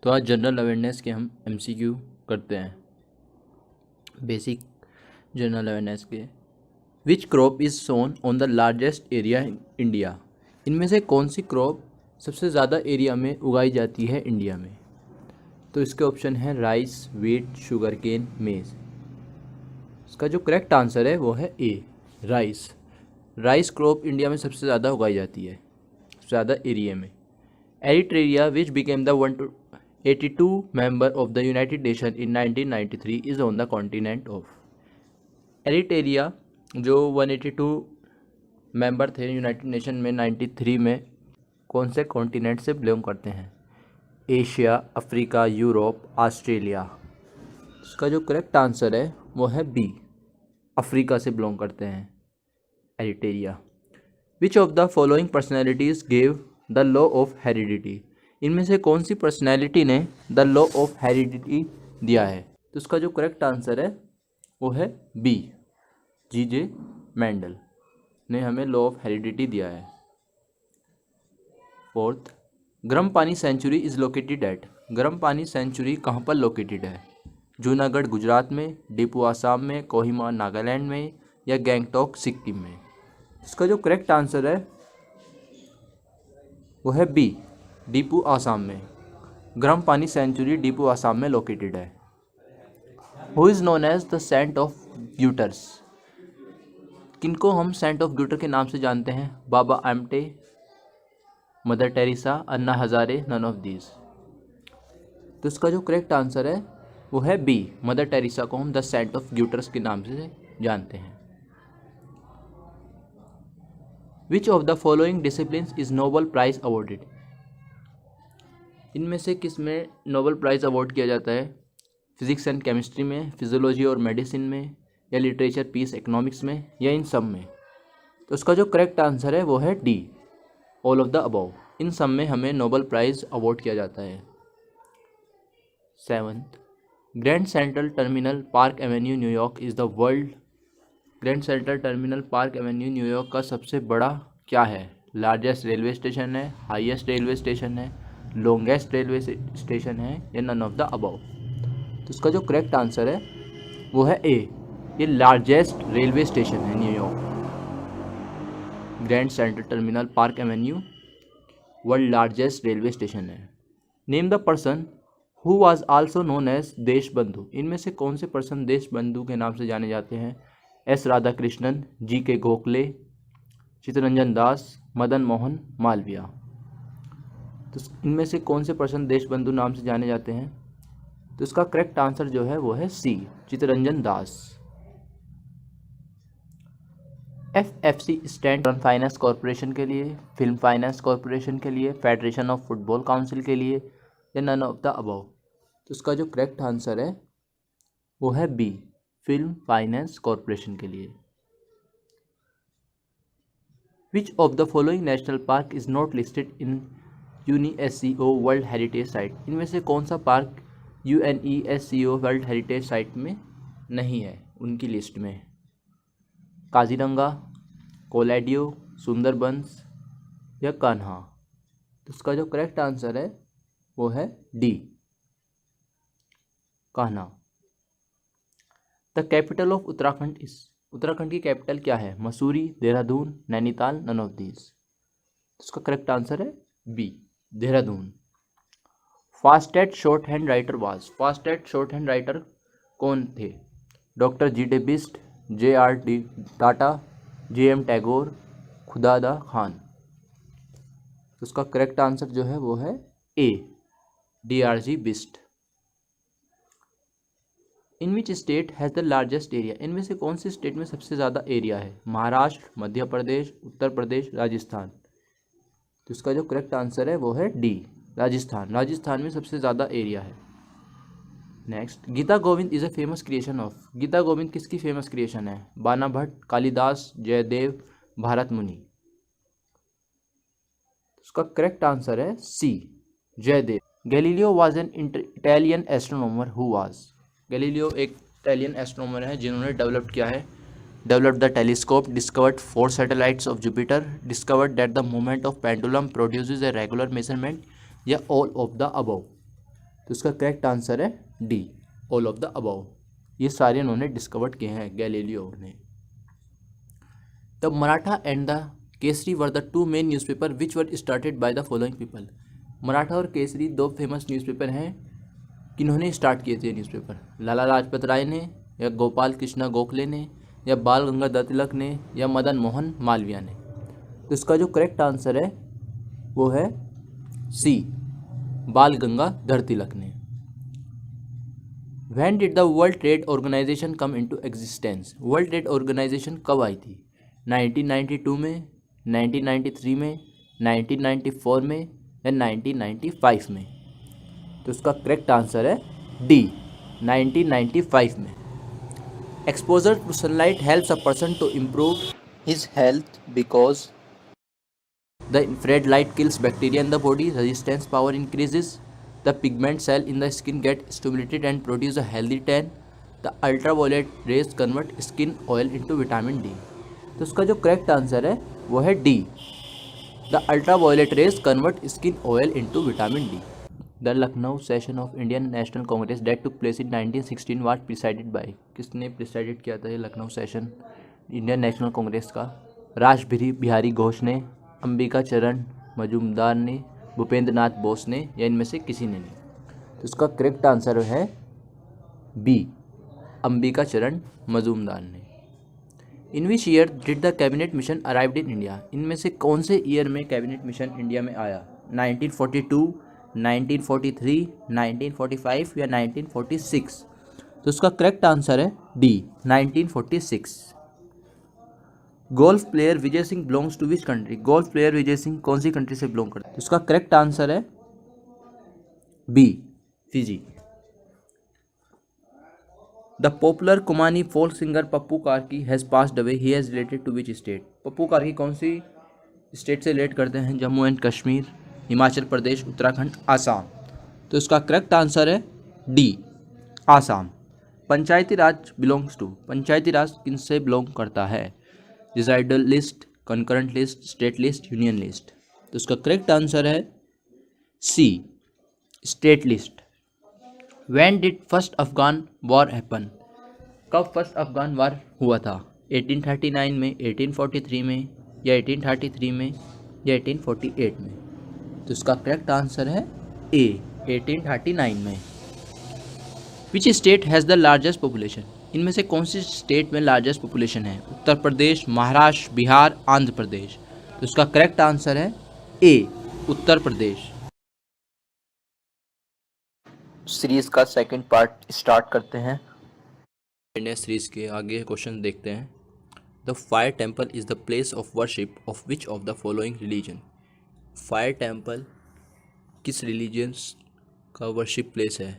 तो आज general awareness के हम एमसीक्यू करते हैं। बेसिक जनरल अवेयरनेस के which crop is sown on the largest area in India. इनमें से कौन सी क्रॉप सबसे ज़्यादा एरिया में उगाई जाती है इंडिया में? तो इसके ऑप्शन है राइस, वीट, शुगर केन, मेज़। इसका जो करेक्ट आंसर है वो है ए, राइस। राइस क्रॉप इंडिया में सबसे ज़्यादा उगाई जाती है, सबसे ज़्यादा एरिया में। Eritrea which became the 182 member of the United Nations in 1993 is on the continent of। Eritrea जो 182 मेंबर थे यूनाइटेड नेशन में 93 में, कौन से कॉन्टिनेंट से बिलोंग करते हैं? Asia, Africa, Europe, Australia. इसका जो करेक्ट आंसर है वो है बी, अफ्रीका से बिलोंग करते हैं Eritrea. Which of the following personalities gave the law of heredity. इनमें से कौन सी पर्सनैलिटी ने द लॉ ऑफ हेरिडिटी दिया है? तो इसका जो करेक्ट आंसर है वो है बी, जीजे मेंडल ने हमें लॉ ऑफ हेरिडिटी दिया है। फोर्थ, गर्म पानी सेंचुरी इज़ लोकेटेड एट। गर्म पानी सेंचुरी कहाँ पर लोकेटेड है? जूनागढ़ गुजरात में, डिपू आसाम में, कोहिमा नागालैंड में, या गैंगटॉक सिक्किम में। इसका जो करेक्ट आंसर है वो है बी, डिपू आसाम में। गर्म पानी सेंचुरी डिपू आसाम में लोकेटेड है। Who is known as the saint of gutters. किनको हम सेंट ऑफ ग्यूटर के नाम से जानते हैं? Baba Amte, Mother Teresa, Anna Hazare, none of these. तो इसका जो करेक्ट आंसर है वो है बी, मदर टेरेसा को हम द सेंट ऑफ ग्यूटर्स के नाम से जानते हैं। Which of the following disciplines is Nobel prize awarded. इनमें से किस में नोबेल प्राइज़ अवार्ड किया जाता है? फिजिक्स एंड केमिस्ट्री में, फिजियोलॉजी और मेडिसिन में, या लिटरेचर, पीस, इकोनॉमिक्स में, या इन सब में। तो उसका जो करेक्ट आंसर है वो है D, all of the above. इन सब में हमें नोबेल प्राइज़ अवार्ड किया जाता है। Seventh, grand central terminal park Avenue New York is the world. Grand central terminal park Avenue New York का सबसे बड़ा क्या है? लार्जेस्ट रेलवे स्टेशन है, हाईएस्ट रेलवे स्टेशन है, लॉन्गेस्ट रेलवे स्टेशन है, या नन ऑफ द अबव। तो इसका जो करेक्ट आंसर है वो है ए, ये लार्जेस्ट रेलवे स्टेशन है New York. Grand central terminal park Avenue world largest railway station है। Name the person who was also known as देश बंधु। इनमें से कौन से पर्सन देश बंधु के नाम से जाने जाते हैं? एस राधाकृष्णन, जी के गोखले, चित्तरंजन दास, मदन मोहन मालवीय। तो इनमें से कौन से पर्सन देशबंधु नाम से जाने जाते हैं? तो इसका करेक्ट आंसर जो है वो है C, Chittaranjan Das. FFC stand on finance corporation के लिए, फिल्म फाइनेंस कॉरपोरेशन के लिए, फेडरेशन ऑफ फुटबॉल काउंसिल के लिए, या नन ऑफ द अबव। तो इसका जो करेक्ट आंसर है वो है बी, फिल्म फाइनेंस कॉरपोरेशन के लिए। विच of the following national park is not listed in UNESCO world heritage site. इनमें से कौन सा park UNESCO world heritage site में नहीं है उनकी लिस्ट में? काजीरंगा, कोलैडियो, सुंदरबंस, या कान्हा। तो इसका जो करेक्ट आंसर है वो है D, Kanha. The capital of Uttarakhand is. Uttarakhand की कैपिटल क्या है? Mussoorie, Dehradun, Nainital, none of these. इसका करेक्ट आंसर है B, Dehradun. Fastest short hand writer was. Fastest short hand writer कौन थे? डॉक्टर जी.डी. बिस्ट, J.R.D. टाटा, J.M. टैगोर, खुदादा खान। तो उसका करेक्ट आंसर जो है वो है A, D.R.G. Bist. In which state has the largest area. इनमें से कौन से स्टेट में सबसे ज़्यादा एरिया है? महाराष्ट्र, मध्य प्रदेश, उत्तर प्रदेश, राजस्थान। तो इसका जो करेक्ट आंसर है वो है डी, राजस्थान। राजस्थान में सबसे ज़्यादा एरिया है। Next, Gita Govind is a famous creation of. गीता गोविंद किसकी फेमस क्रिएशन है? बाना भट्ट, कालिदास, जयदेव, भारत मुनि। उसका करेक्ट आंसर है C, Jaidev. Galileo was an Italian astronomer who was. Galileo एक इटालियन एस्ट्रोनॉमर है जिन्होंने डेवलप किया है, developed the telescope, discovered 4 satellites of Jupiter, discovered that the movement of pendulum produces a regular measurement, या all of the above। तो इसका correct answer है D, all of the above. ये सारे उन्होंने डिस्कवर्ड किए हैं, गैलीलियो ने। The Maratha and the Kesari were the two main newspaper which were started by the following people. Maratha और केसरी दो फेमस न्यूज़पेपर हैं, किन्होंने स्टार्ट किए थे न्यूज़पेपर? लाला लाजपत राय ने, या गोपाल कृष्णा गोखले ने, या बाल गंगाधर तिलक ने, या मदन मोहन मालवीय ने। तो इसका जो करेक्ट आंसर है वो है सी, बाल गंगाधर तिलक ने। When did the World Trade Organization come into existence? World Trade Organization कब आई थी? 1992 में, 1993 में, 1994 में, या 1995 में? तो इसका करेक्ट आंसर है डी, 1995 में। Exposure to sunlight helps a person to improve his health because the infrared light kills bacteria in the body, resistance power increases, the pigment cell in the skin get stimulated and produce a healthy tan, the ultraviolet rays convert skin oil into vitamin D। तो इसका जो correct answer है वो है D, the ultraviolet rays convert skin oil into vitamin D. The Lucknow session of Indian National Congress that took place in 1916 was presided by. किसने presided किया था ये Lucknow session Indian National Congress का? राज बिहारी घोष ने, अंबिका चरण मजूमदार ने, भूपेंद्र नाथ बोस ने, या इनमें से किसी ने नहीं? तो इसका करेक्ट आंसर है बी, अंबिका चरण मजूमदार ने। In which year did the cabinet mission arrived in India? इनमें से कौन से ईयर में कैबिनेट मिशन इंडिया में आया? 1942, 1943, 1945 या 1946? तो इसका करेक्ट आंसर है D, 1946। Golf player Vijay Singh belongs to which country? Golf player Vijay Singh कौन सी कंट्री से बिलोंग करते हैं? तो इसका करेक्ट आंसर है B, Fiji. The popular Kumaoni folk singer Pappu Karki has passed away, he has related to which state? Pappu Karki कौन सी स्टेट से रिलेट करते हैं? जम्मू एंड कश्मीर, हिमाचल प्रदेश, उत्तराखंड, आसाम? तो इसका करेक्ट आंसर है D, Assam. Panchayati Raj belongs to, Panchayati Raj किन से बिलोंग करता है? Residual list, concurrent list, state list, union list? तो इसका करेक्ट आंसर है C, state list. When did first Afghan war happen? कब फर्स्ट अफगान वॉर हुआ था? 1839 में, 1843 में, या 1833 में, या 1848 में? तो इसका करेक्ट आंसर है ए, 1839 में। Which state has the largest population? इनमें से कौन सी स्टेट में लार्जेस्ट पॉपुलेशन है? उत्तर प्रदेश, महाराष्ट्र, बिहार, आंध्र प्रदेश? तो इसका करेक्ट आंसर है ए, उत्तर प्रदेश। सीरीज का सेकंड पार्ट स्टार्ट करते हैं। इंडिया सीरीज के आगे क्वेश्चन देखते हैं। The fire temple is the place of worship of which of the following religion? Fire temple किस रिलीजन्स का वर्शिप प्लेस है?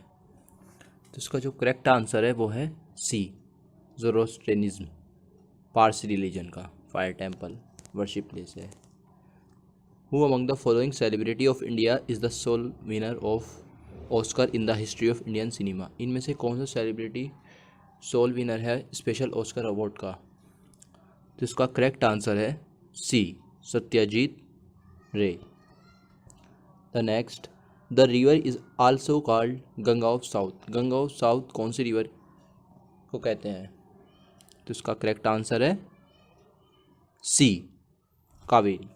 तो इसका जो करेक्ट आंसर है वो है सी, ज़ोरोस्ट्रियनिज्म, पारसी रिलीजन का फायर टेम्पल वर्शिप प्लेस है। Who among the following celebrity of India is the soul winner of Oscar in the history of Indian cinema? इनमें से कौन सा सेलिब्रिटी सोल विनर है स्पेशल ऑस्कर अवार्ड का? तो इसका करेक्ट आंसर है C, Satyajit Ray. The next, the river is also called Ganga of south. Ganga of south कौन सी रिवर को कहते हैं? तो इसका करेक्ट आंसर है C, Kaveri.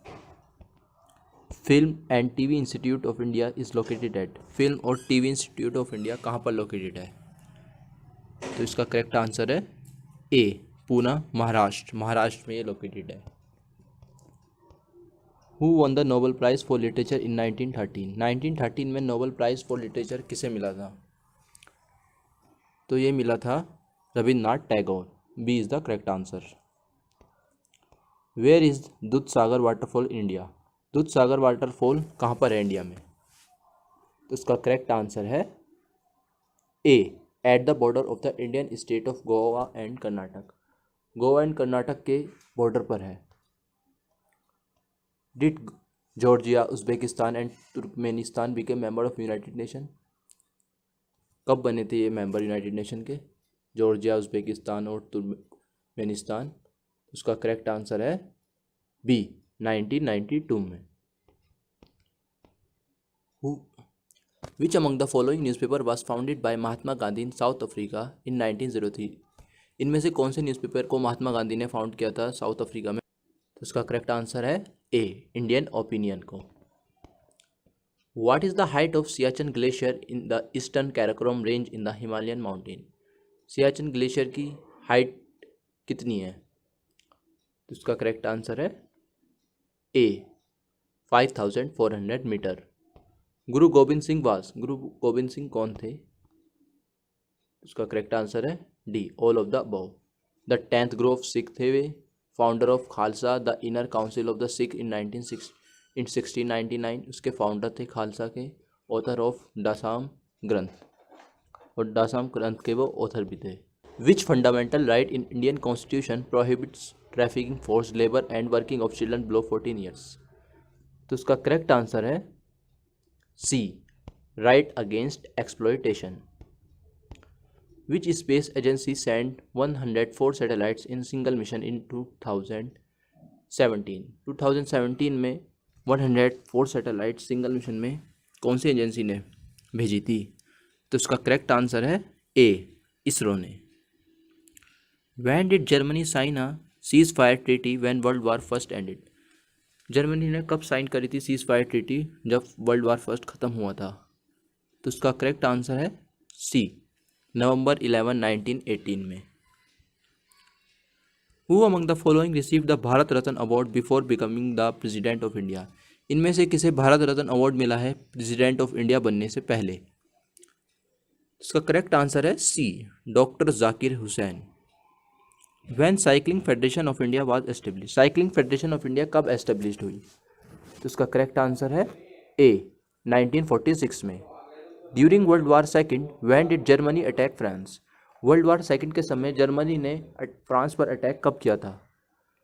Film and TV institute of India is located at. Film और टीवी इंस्टीट्यूट ऑफ इंडिया कहाँ पर लोकेटेड है? तो इसका करेक्ट आंसर है ए, पूना, महाराष्ट्र। महाराष्ट्र में ये लोकेटेड है। Who one the Nobel prize for literature in 1913? 1913 में नोबेल प्राइज़ फॉर लिटरेचर किसे मिला था? तो ये मिला था Rabindranath Tagore. B is the correct answer. Where is Doodh Sagar waterfall in India? दूध सागर वाटरफॉल कहाँ पर है इंडिया में? तो इसका करेक्ट आंसर है A, at the border of the Indian state of Goa and Karnataka. Goa and Karnataka के बॉर्डर पर है। Did Georgia, Uzbekistan and Turkmenistan became member of United Nation? कब बने थे ये मेंबर यूनाइटेड नेशन के? जॉर्जिया, उज्बेकिस्तान और तुर्कमेनिस्तान। उसका करेक्ट आंसर है बी, 1992 में। Which among the following newspaper was founded by Mahatma Gandhi in South Africa in 1903? इनमें से कौन से न्यूज़पेपर को महात्मा गांधी ने फाउंड किया था साउथ अफ्रीका में? तो इसका करेक्ट आंसर है ए, इंडियन ओपिनियन को। What is the height of Siachen glacier in the eastern Karakoram range in the Himalayan mountain? Siachen glacier की हाइट कितनी है? तो इसका करेक्ट आंसर है ए, 5400 मीटर। गुरु गोविंद सिंह कौन थे? उसका करेक्ट आंसर है D, all of the above. The 10th guru of Sikh थे वे, founder of Khalsa, the inner council of the Sikh in 1699, उसके फाउंडर थे खालसा के, ऑथर ऑफ दासाम ग्रंथ, और दासाम ग्रंथ के वो ऑथर भी थे। Which fundamental right in Indian constitution prohibits trafficking, forced labour and working of children below 14 years? तो उसका करेक्ट आंसर है C, right against exploitation. Which space agency sent 104 satellites in single mission in 2017? 2017 में 104 satellite single mission में कौन सी agency ने भेजी थी? तो उसका करेक्ट आंसर है ए, इसरो ने। When did Germany sign a ceasefire treaty when World War First ended? Germany ने कब साइन करी थी सीज फायर ट्रीटी, जब वर्ल्ड वार फर्स्ट ख़त्म हुआ था? तो उसका करेक्ट आंसर है सी, नवंबर 11, 1918 में। Who among the following received the Bharat Ratna award before becoming the president of India? इनमें से किसे भारत रत्न अवार्ड मिला है प्रेसिडेंट ऑफ इंडिया बनने से पहले? इसका करेक्ट आंसर है C, doctor Zakir Hussain. When cycling federation of India was establish? Cycling federation of India कब एस्टेब्लिश्ड हुई? तो इसका करेक्ट आंसर है ए, 1946 में। During world war second when did Germany attack France? World war second के समय Germany ने फ्रांस पर अटैक कब किया था?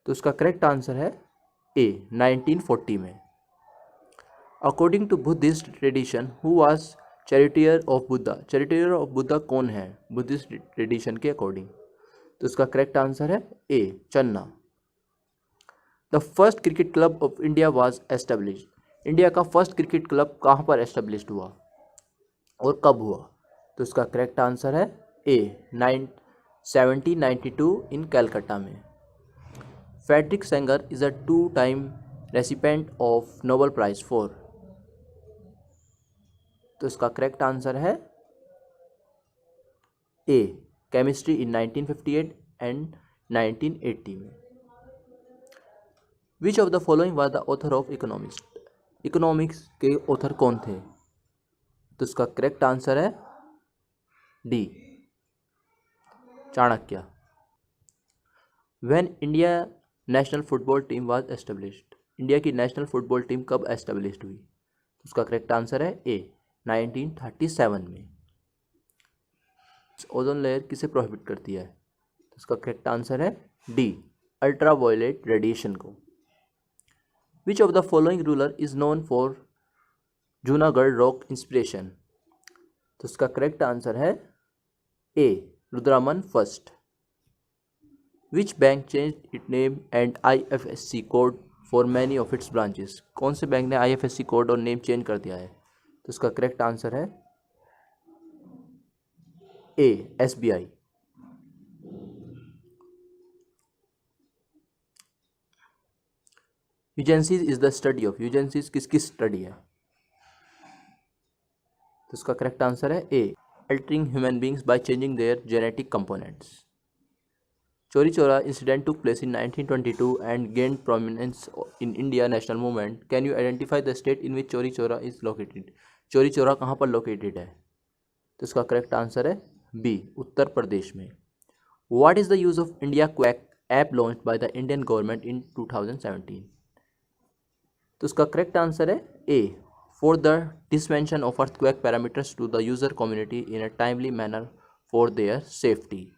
तो उसका करेक्ट आंसर है ए, 1940 में। According to Buddhist tradition who was charioteer of Buddha? Charioteer of Buddha कौन है बुद्धिस्ट ट्रेडिशन के अकॉर्डिंग? तो इसका करेक्ट आंसर है ए, चन्ना। The first cricket club of India was established? India का फर्स्ट क्रिकेट क्लब कहाँ पर एस्टेब्लिश्ड हुआ और कब हुआ? तो इसका करेक्ट आंसर है ए, 1792 इन कैलकाटा में। Frederick Sanger is a 2-time recipient of Nobel prize for? तो इसका करेक्ट आंसर है ए, केमिस्ट्री इन 1958 एंड 1980 में। Which of the following was the author of economics? Economics के ऑथर कौन थे? तो इसका करेक्ट आंसर है D, Chanakya. When India national football team was established? India की नेशनल फुटबॉल टीम कब एस्टेब्लिश्ड हुई? उसका करेक्ट आंसर है ए, 1937 में। ओजोन लेयर किसे प्रोहिबिट करती है? तो इसका करेक्ट आंसर है डी, अल्ट्रावायलेट रेडिएशन को। Which of the following ruler is known for Junagadh rock inspiration? तो इसका करेक्ट आंसर है A, Rudraman first. Which bank change it name and IFSC code for many of its branches? कौन से bank ने IFSC code और name change कर दिया है? तो इसका करेक्ट आंसर है A, SBI। Eugenics is the study of? Eugenics किसकी स्टडी है? तो इसका करेक्ट आंसर है A, altering human beings by changing their genetic components. Chauri Chaura incident took place in 1922 and gained prominence in India national movement. Can you identify the state in which Chauri Chaura is located? चोरी चोरा कहाँ पर located है? तो इसका correct answer है B, Uttar Pradesh में। What is the use of India quake app launched by the Indian government in 2017? तो इसका करेक्ट आंसर है A, for the dissemination of earthquake parameters to the user community in a timely manner for their safety.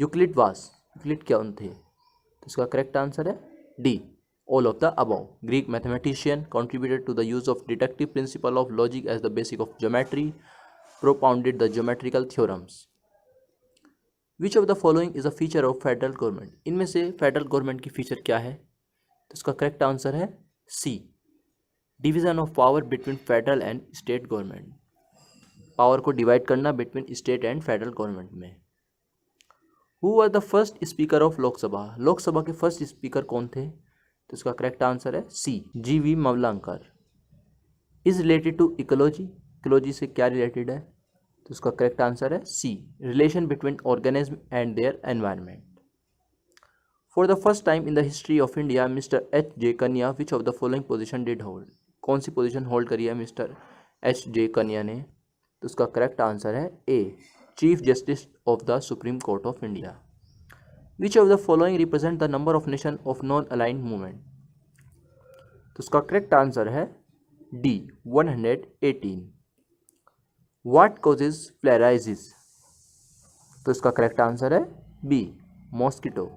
Euclid कौन थे? तो इसका correct answer है D, all of the above. Greek mathematician, contributed to the use of deductive principle of logic as the basic of geometry, propounded the geometrical theorems. Which of the following is a feature of federal government? इनमें से federal government की feature क्या है? तो इसका correct answer है C, division of power between federal and state government, power को divide करना between state and federal government में। Who were the first speaker of Lok Sabha, Lok Sabha के फर्स्ट स्पीकर कौन थे? तो इसका करेक्ट आंसर है C, GV Mavalankar. Is related to ecology, ecology से क्या रिलेटेड है? तो इसका करेक्ट आंसर है C, relation between organism and their environment. For the first time in the history of India mister H.J. Kania which of the following position did hold, कौन सी position hold करी है मिस्टर H.J. कन्या ने? तो उसका correct answer है A, chief justice of the supreme court of India. Which of the following represent the number of nation of non aligned movement, तो उसका करेक्ट आंसर है डी, 118। व्हाट कॉजेज फ्लेराइसिस, तो इसका करेक्ट आंसर है B, mosquito.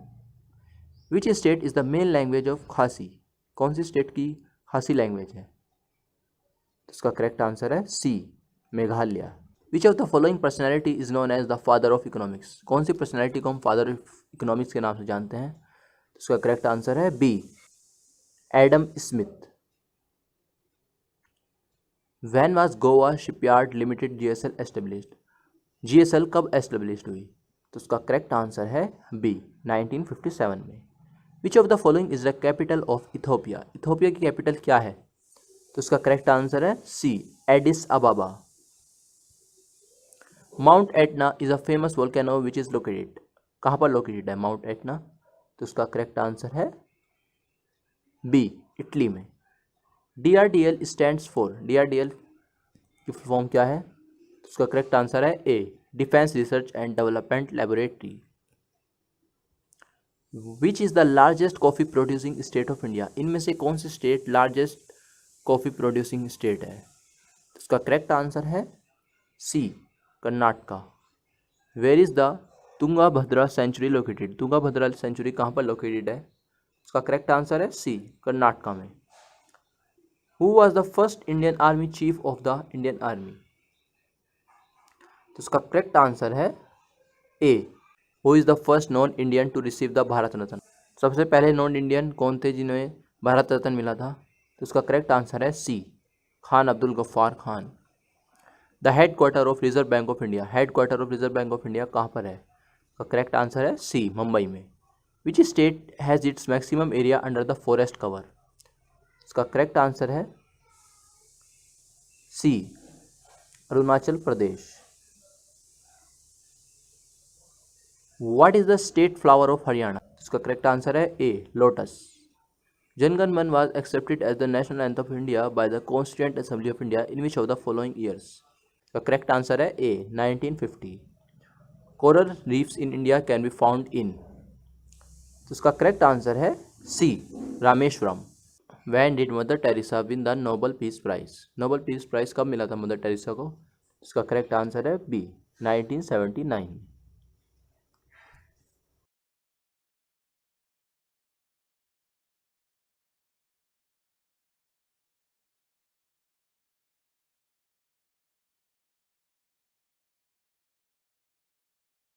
Which state is the main language of Khasi, कौन सी state की खासी लैंग्वेज है? तो इसका करेक्ट आंसर है C, Meghalaya. Which of the following personality is known as the father of economics, कौन सी पर्सनैलिटी को हम फादर ऑफ इकोनॉमिक्स के नाम से जानते हैं? तो इसका करेक्ट आंसर है B, Adam Smith. When was Goa shipyard limited GSL established, GSL कब एस्टेब्लिश्ड हुई? तो उसका करेक्ट आंसर है बी, 1957 में। Which of the following is the capital of Ethiopia, Ethiopia की कैपिटल क्या है? तो उसका करेक्ट आंसर है C, Addis Ababa. Mount Etna is a famous volcano which is located, कहाँ पर लोकेटेड है माउंट एटना? तो उसका करेक्ट आंसर है बी, इटली में। DRDL स्टैंड्स फॉर, DRDL की फुल फॉर्म क्या है? तो उसका करेक्ट आंसर है A, defence research and development laboratory. Which is the largest coffee producing state of India, इनमें से कौन सी state largest coffee producing state है? तो उसका करेक्ट आंसर है C, Karnataka. Where is the Tungabhadra sanctuary located, Tungabhadra sanctuary कहाँ पर लोकेटेड है? उसका करेक्ट आंसर है सी, कर्नाटका में। Who was the first Indian army chief of the Indian army, तो उसका करेक्ट आंसर है A, who is the first non Indian to receive the Bharat Ratna, सबसे पहले नॉन इंडियन कौन थे जिन्हें भारत रत्न मिला था? तो उसका करेक्ट आंसर है C, Khan Abdul Ghaffar Khan. The headquarter of Reserve Bank of India, headquarter of Reserve Bank of India कहाँ पर है? तो करेक्ट आंसर है सी, मुंबई में। Which state has its maximum area under the forest cover, इसका correct answer है C, Arunachal Pradesh. What is the state flower of Haryana, इसका correct answer है A, lotus. Janagana Mana was accepted as the national anthem of India by the Constituent Assembly of India in which of the following years, इसका correct answer है A, 1950। Coral reefs in India can be found इन, तो इसका correct answer है C, Rameshwaram. When did Mother Teresa win the Nobel peace prize, Nobel peace prize कब मिला था mother Teresa को? इसका करेक्ट आंसर है बी, 1979।